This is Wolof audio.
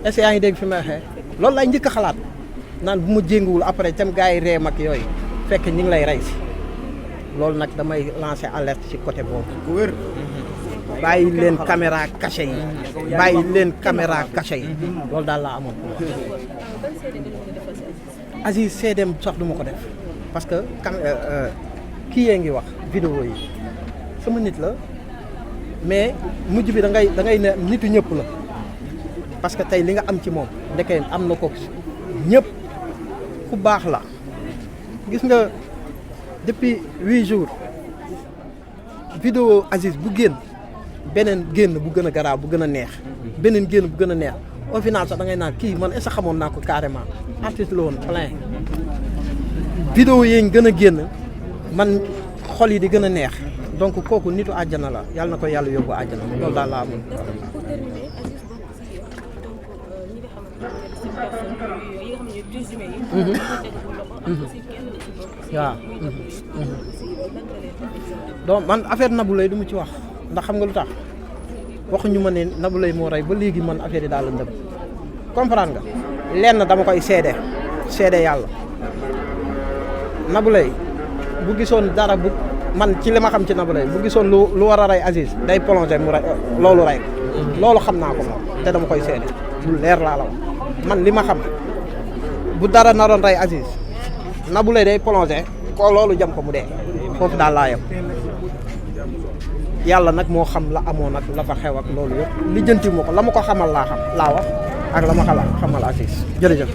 est-ce que yaa ngi dégg fi may waxee loolu lay njëkk a xalaat naan bu ma jénguwul après tam gars yi ree mag yooyu fekk ñi ngi lay rey si loolu nag damay lancer alerte ci côté boobu. ku wér. bàyyi leen caméra cachée yi bàyyi leen caméra cachée yi loolu daal laa amoon. Aziz seedeem sax du ma ko def parce que kii yee ngi wax vidéo yi sama nit la mais mujj bi da ngay ne nitu ñëpp la parce que tey li nga am ci moom ndeke am na ko ñëpp ku baax la gis nga depuis 8 jours vidéo Aziz bu génn beneen génn bu gën a garaaw bu gën a neex beneen génn bu gën a neex au final sax da ngay naan kii man est-ce que xamoon naa ko carrément artiste la woon plein vidéo yi gën a génn man xol yi di gën a neex donc kooku nitu àjjana la yàlla na ko yàlla yóbbu àjjana loolu daal laa amoon. pour terminer Aziz waaw. donc man affaire Nabou Leye du mu ci wax ndax xam nga lu tax waxuñu ma ne Nabou Leye moo rey ba léegi man affaire yi daal la ndëm comprendre nga lenn dama koy seede yàlla Nabou Leye bu gisoon dara bu man ci li ma xam ci Nabou Leye bu gisoon lu war a rey Aziz day plongé mu rey loolu rey loolu xam naa ko moom te dama koy seede lu leer laa la wax man li ma xam bu dara naroon rey Aziz Nabou Leye day plongé ko loolu jam ko mu dee foofu daal laa yem yàlla nag moo xam la amoon ak la fa xew ak loolu yëpp lijjanti ma ko la ma ko xamal laa wax ak la ma xamal Aziz jërëjëf